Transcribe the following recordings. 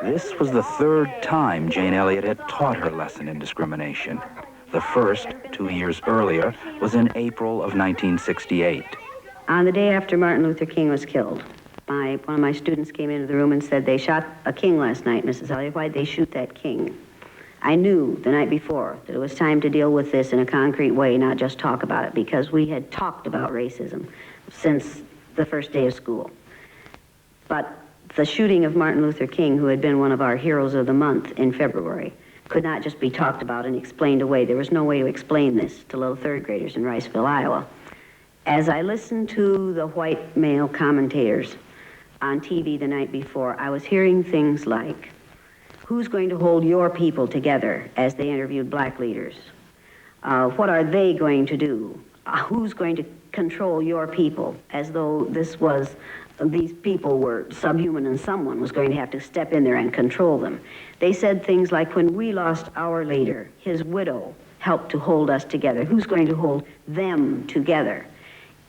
This was the third time Jane Elliott had taught her lesson in discrimination. The first, 2 years earlier, was in April of 1968. On the day after Martin Luther King was killed, one of my students came into the room and said, "They shot a king last night, Mrs. Elliott. Why'd they shoot that king?" I knew the night before that it was time to deal with this in a concrete way, not just talk about it, because we had talked about racism since the first day of school. But the shooting of Martin Luther King, who had been one of our heroes of the month in February, could not just be talked about and explained away. There was no way to explain this to little third graders in Riceville, Iowa. As I listened to the white male commentators on TV the night before, I was hearing things like, who's going to hold your people together, as they interviewed black leaders? What are they going to do? Who's going to control your people? As though these people were subhuman and someone was going to have to step in there and control them. They said things like, when we lost our leader, his widow helped to hold us together. Who's going to hold them together?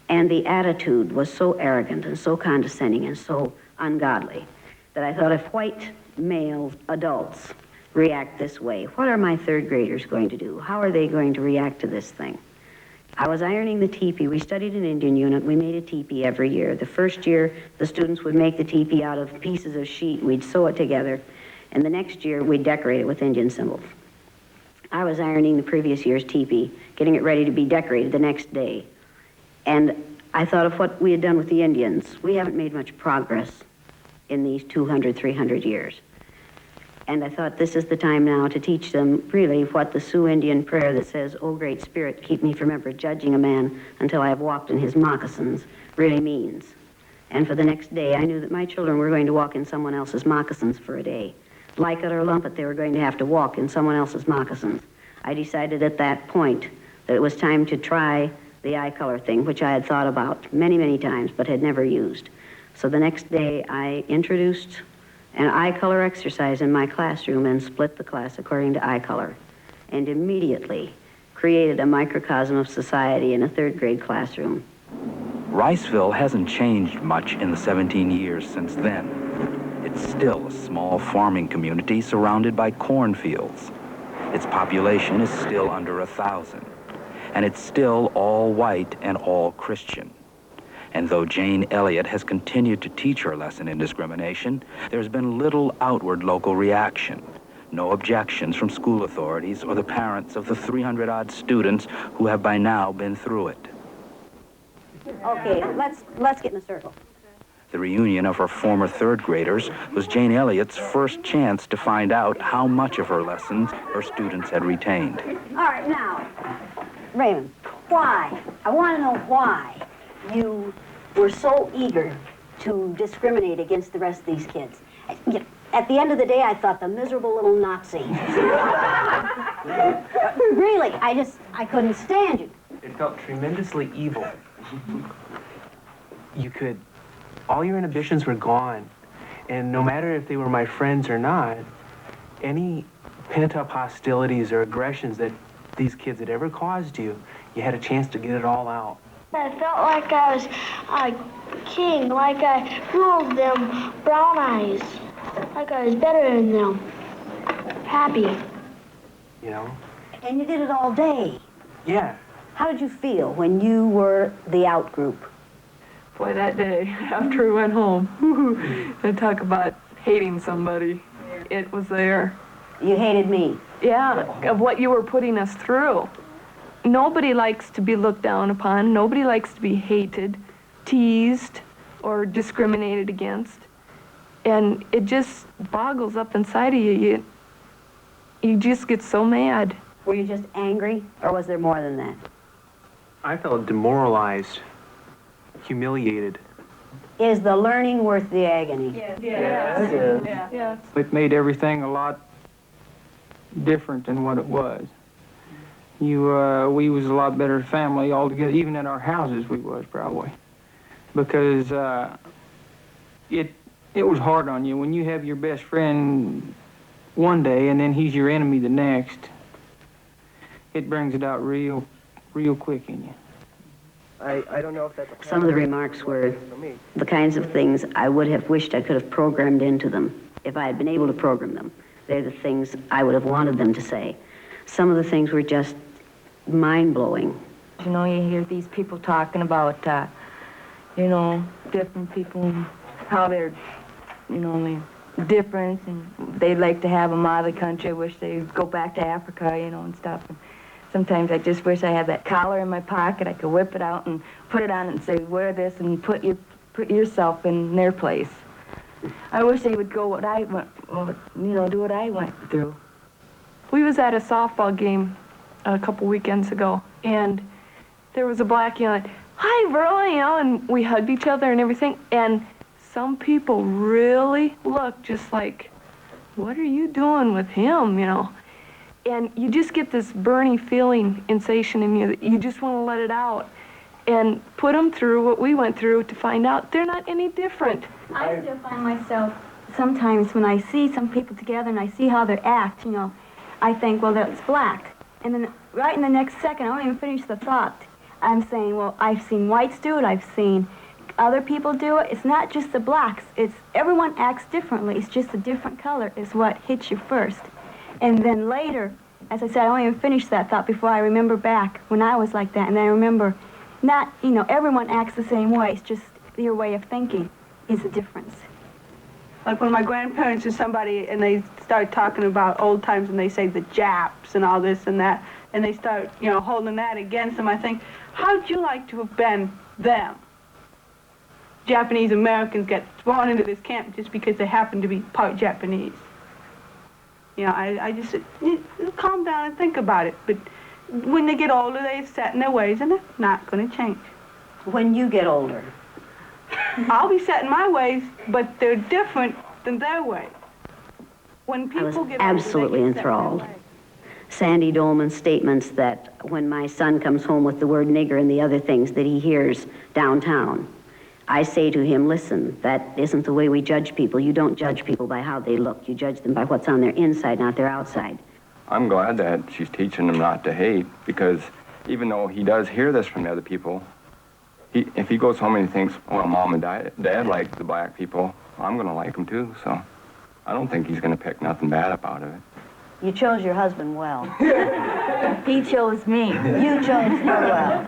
And the attitude was so arrogant and so condescending and so ungodly that I thought, if white male adults react this way, what are my third graders going to do? How are they going to react to this thing? I was ironing the teepee. We studied an Indian unit. We made a teepee every year. The first year, the students would make the teepee out of pieces of sheet. We'd sew it together. And the next year, we'd decorate it with Indian symbols. I was ironing the previous year's teepee, getting it ready to be decorated the next day. And I thought of what we had done with the Indians. We haven't made much progress in these 200, 300 years. And I thought, this is the time now to teach them really what the Sioux Indian prayer that says, "O Great Spirit, keep me from ever judging a man until I have walked in his moccasins," really means. And for the next day, I knew that my children were going to walk in someone else's moccasins for a day. Like it or lump it, they were going to have to walk in someone else's moccasins. I decided at that point that it was time to try the eye color thing, which I had thought about many, many times, but had never used. So the next day, I introduced an eye color exercise in my classroom and split the class according to eye color, and immediately created a microcosm of society in a third grade classroom. Riceville hasn't changed much in the 17 years since then. It's still a small farming community surrounded by cornfields. Its population is still under 1,000. And it's still all white and all Christian. And though Jane Elliott has continued to teach her lesson in discrimination, there's been little outward local reaction. No objections from school authorities or the parents of the 300-odd students who have by now been through it. Okay, let's get in a circle. The reunion of her former third graders was Jane Elliott's first chance to find out how much of her lessons her students had retained. All right, now, Raymond, why? I want to know why you were so eager to discriminate against the rest of these kids. At the end of the day, I thought, the miserable little Nazi. Really, I couldn't stand you. It felt tremendously evil. All your inhibitions were gone. And no matter if they were my friends or not, any pent-up hostilities or aggressions that these kids had ever caused you, you had a chance to get it all out. I felt like I was a king, like I ruled them brown eyes, like I was better than them, happy. You know? And you did it all day. Yeah. How did you feel when you were the out group? Boy, that day, after we went home, and talk about hating somebody, it was there. You hated me. Yeah, of what you were putting us through. Nobody likes to be looked down upon. Nobody likes to be hated, teased, or discriminated against. And it just boggles up inside of you. You just get so mad. Were you just angry, or was there more than that? I felt demoralized, humiliated. Is the learning worth the agony? Yes. Yes. It made everything a lot different than what it was. We was a lot better family altogether. Even in our houses, we was probably, because it was hard on you when you have your best friend one day and then he's your enemy the next. It brings it out real quick in you. I don't know if that's... Some of the remarks were the kinds of things I would have wished I could have programmed into them. if I had been able to program them. They're the things I would have wanted them to say. Some of the things were just mind-blowing. You know, you hear these people talking about, you know, different people, how they're, you know, they're different, and they'd like to have them out of the country. I wish they'd go back to Africa, you know, and stuff. And sometimes I just wish I had that collar in my pocket. I could whip it out and put it on and say, wear this, and put yourself in their place. I wish they would go what I went, you know, do what I went through. We was at a softball game a couple weekends ago, and there was a black yelling, "Hi, Verla," you know, and we hugged each other and everything, and some people really looked just like, what are you doing with him, you know? And you just get this burning feeling, sensation in you that you just want to let it out and put them through what we went through to find out they're not any different. I still find myself sometimes when I see some people together and I see how they act, you know, I think, well, that's black. And then right in the next second, I don't even finish the thought. I'm saying, well, I've seen whites do it, I've seen other people do it. It's not just the blacks. It's everyone acts differently. It's just a different color is what hits you first. And then later, as I said, I don't even finish that thought before I remember back when I was like that. And then I remember not, you know, everyone acts the same way. It's just your way of thinking is the difference. Like when my grandparents or somebody, and they start talking about old times, and they say the Japs and all this and that, and they start, you know, holding that against them, I think, how'd you like to have been them? Japanese Americans get thrown into this camp just because they happen to be part Japanese. You know, I just, calm down and think about it. But when they get older, they're set in their ways, and they're not going to change. When you get older. I'll be set in my ways, but they're different than their ways. When people I was get absolutely older, they get set in their enthralled. ways. Sandy Dolman's statements that when my son comes home with the word nigger and the other things that he hears downtown, I say to him, listen, that isn't the way we judge people. You don't judge people by how they look. You judge them by what's on their inside, not their outside. I'm glad that she's teaching him not to hate, because even though he does hear this from the other people, if he goes home and he thinks, well, Mom and Dad like the black people, I'm going to like them too, so I don't think he's going to pick nothing bad about it. You chose your husband well. He chose me. You chose her well.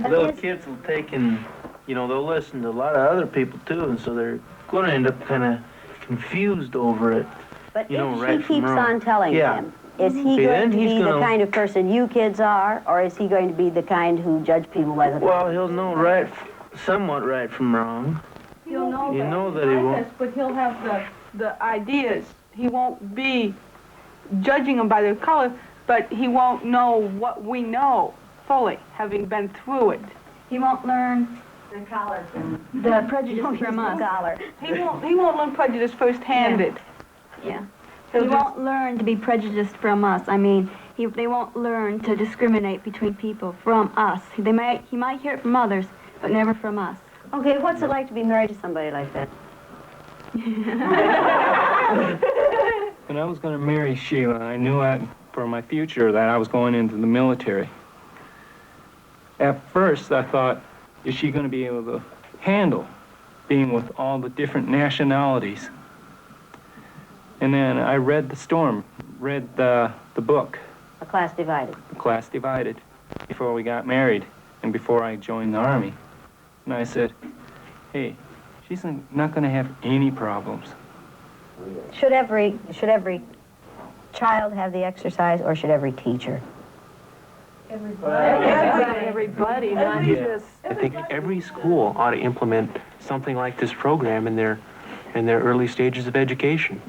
Little kids will take and, you know, they'll listen to a lot of other people too, and so they're going to end up kind of confused over it. But you know, if right she from keeps wrong. on telling him, is he Okay, going then to he's be the gonna- kind of person you kids are, or is he going to be the kind who judge people by the Well, he'll know somewhat right from wrong. He'll know You that know he that he likes won't. us, but he'll have the ideas. He won't be judging them by their color, but he won't know what we know fully, having been through it. He won't learn the prejudice from us. He won't learn prejudice first-handed. Yeah. He'll He just- won't learn to be prejudiced from us. I mean, they won't learn to discriminate between people from us. He might hear it from others, but never from us. Okay, what's it like to be married to somebody like that? When I was going to marry Sheila, I knew for my future that I was going into the military. At first, I thought, is she going to be able to handle being with all the different nationalities? And then I read the book, A Class Divided. The Class Divided, before we got married and before I joined the Army. And I said, hey, she's not going to have any problems. Should every child have the exercise, or should every teacher? Everybody, not just... I think every school ought to implement something like this program in their early stages of education.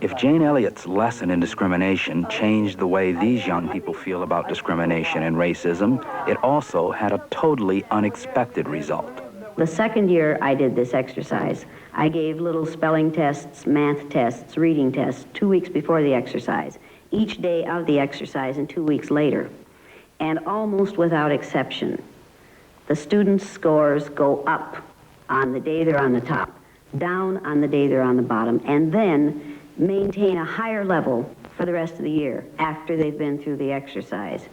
If Jane Elliott's lesson in discrimination changed the way these young people feel about discrimination and racism, it also had a totally unexpected result. The second year I did this exercise, I gave little spelling tests, math tests, reading tests 2 weeks before the exercise, each day of the exercise and 2 weeks later. And almost without exception, the students' scores go up on the day they're on the top, down on the day they're on the bottom, and then maintain a higher level for the rest of the year after they've been through the exercise.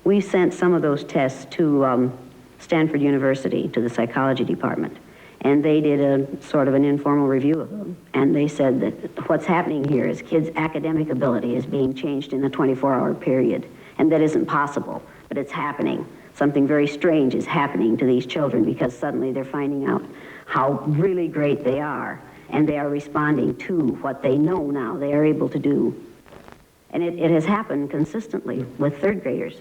We sent some of those tests to Stanford University, to the psychology department, And they did a sort of an informal review of them. And they said that what's happening here is kids' academic ability is being changed in a 24-hour period. And that isn't possible, but it's happening. Something very strange is happening to these children because suddenly they're finding out how really great they are. And they are responding to what they know now they are able to do. And it has happened consistently with third graders.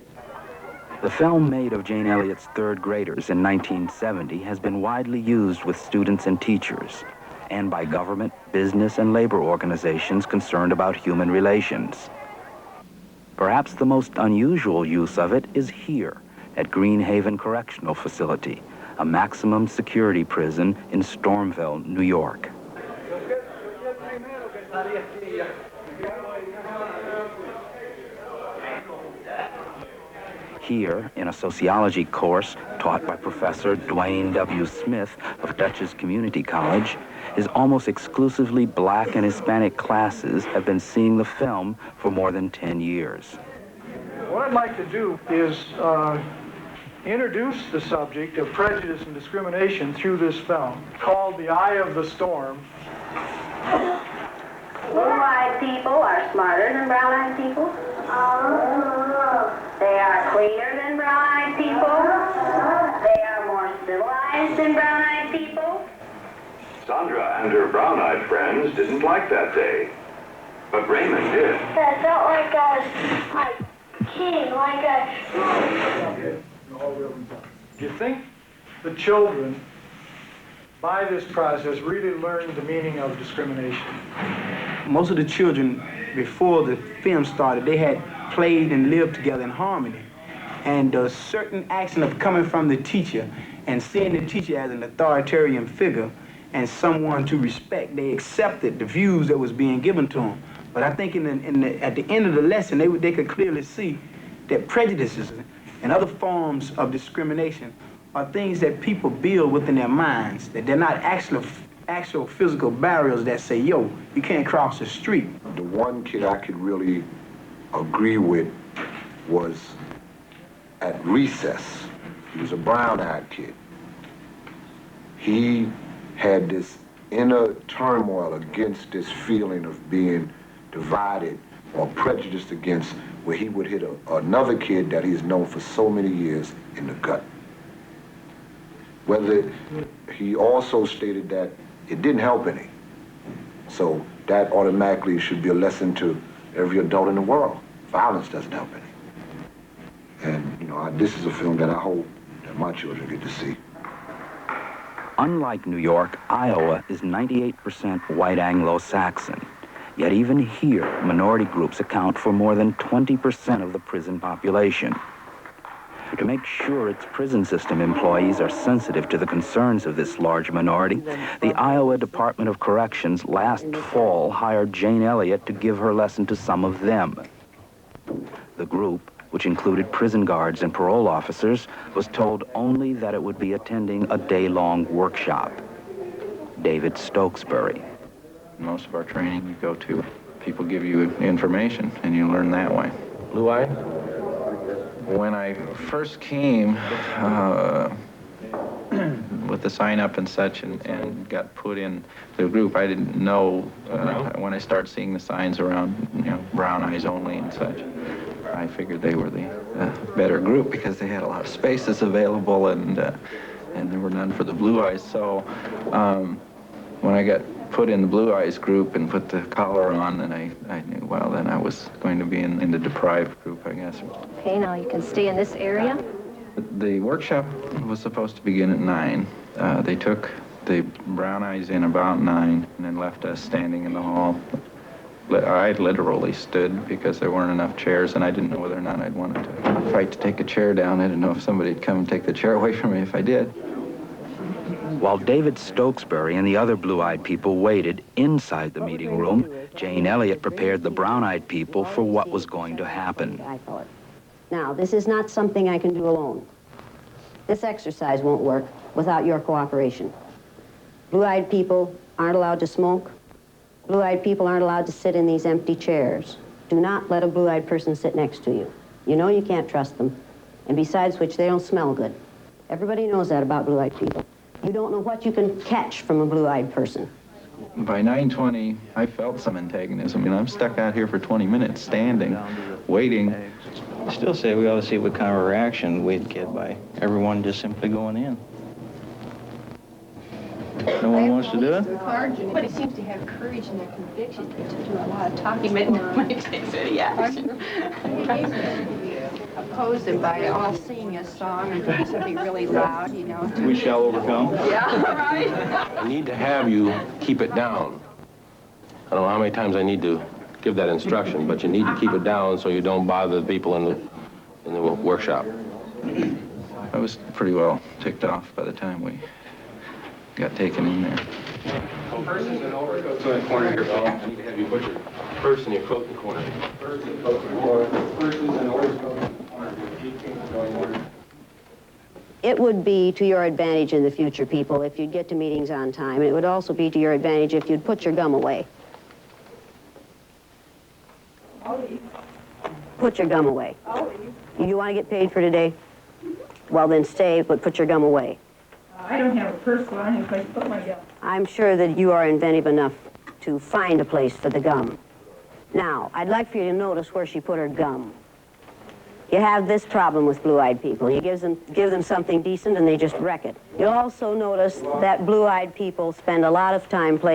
The film made of Jane Elliott's third graders in 1970 has been widely used with students and teachers, and by government, business, and labor organizations concerned about human relations. Perhaps the most unusual use of it is here at Greenhaven Correctional Facility, a maximum security prison in Stormville, New York. Here, in a sociology course taught by Professor Dwayne W. Smith of Dutchess Community College, his almost exclusively black and Hispanic classes have been seeing the film for more than 10 years. What I'd like to do is introduce the subject of prejudice and discrimination through this film, called The Eye of the Storm. Blue-eyed people are smarter than brown-eyed people. They are cleaner than brown-eyed people. They are more civilized than brown-eyed people. Sandra and her brown-eyed friends didn't like that day, but Raymond did. I felt like I was like king, like a... Do you think the children, by this process, really learned the meaning of discrimination? Most of the children, before the film started, they had played and lived together in harmony. And a certain action of coming from the teacher and seeing the teacher as an authoritarian figure and someone to respect, they accepted the views that was being given to them. But I think at the end of the lesson, they could clearly see that prejudices and other forms of discrimination are things that people build within their minds, that they're not actual physical barriers that say, yo, you can't cross the street. The one kid I could really agree with was at recess. He was a brown-eyed kid. He had this inner turmoil against this feeling of being divided or prejudiced against, where he would hit another kid that he's known for so many years in the gut. Whether he also stated that it didn't help any. So that automatically should be a lesson to every adult in the world. Violence doesn't help any. And, you know, this is a film that I hope that my children get to see. Unlike New York, Iowa is 98% white Anglo-Saxon. Yet even here, minority groups account for more than 20% of the prison population. To make sure its prison system employees are sensitive to the concerns of this large minority, the Iowa Department of Corrections last fall hired Jane Elliott to give her lesson to some of them. The group, which included prison guards and parole officers, was told only that it would be attending a day-long workshop. David Stokesbury. Most of our training you go to, people give you information and you learn that way. Blue-eyed? When I first came with the sign up and such and got put in the group, I didn't know when I started seeing the signs around, you know, brown eyes only and such. I figured they were the better group because they had a lot of spaces available and there were none for the blue eyes. So when I got put in the blue eyes group and put the collar on, and I knew, well, then I was going to be in the deprived group, I guess. Okay, now you can stay in this area. The workshop was supposed to begin at 9. They took the brown eyes in about 9 and then left us standing in the hall. I literally stood because there weren't enough chairs, and I didn't know whether or not I'd wanted to fight to take a chair down. I didn't know if somebody'd come and take the chair away from me if I did. While David Stokesbury and the other blue-eyed people waited inside the meeting room, Jane Elliott prepared the brown-eyed people for what was going to happen. Now, this is not something I can do alone. This exercise won't work without your cooperation. Blue-eyed people aren't allowed to smoke. Blue-eyed people aren't allowed to sit in these empty chairs. Do not let a blue-eyed person sit next to you. You know you can't trust them. And besides which, they don't smell good. Everybody knows that about blue-eyed people. You don't know what you can catch from a blue-eyed person. By 9:20, I felt some antagonism. I'm stuck out here for 20 minutes, standing, waiting. I still say we ought to see what kind of reaction we'd get by everyone just simply going in. No one wants to do it? Everybody seems to have courage in their conviction to do a lot of talking, but nobody takes any action. Oppose them by all singing a song and doing something really loud, you know. We shall overcome. Yeah, right. I need to have you keep it down. I don't know how many times I need to give that instruction, but you need to keep it down so you don't bother the people in the workshop. I was pretty well ticked off by the time we got taken in there. Purses and overcoats in the corner here, Phil. I need to have you put your purse and your coat in the corner. Purse and coat in the corner. Purses and overcoats in the corner. It would be to your advantage in the future, people, if you'd get to meetings on time. And it would also be to your advantage if you'd put your gum away. Put your gum away. You want to get paid for today? Well, then stay, but put your gum away. I don't have a purse, so I don't have a place to put my gum. I'm sure that you are inventive enough to find a place for the gum. Now, I'd like for you to notice where she put her gum. You have this problem with blue-eyed people. You give them something decent and they just wreck it. You'll also notice that blue-eyed people spend a lot of time playing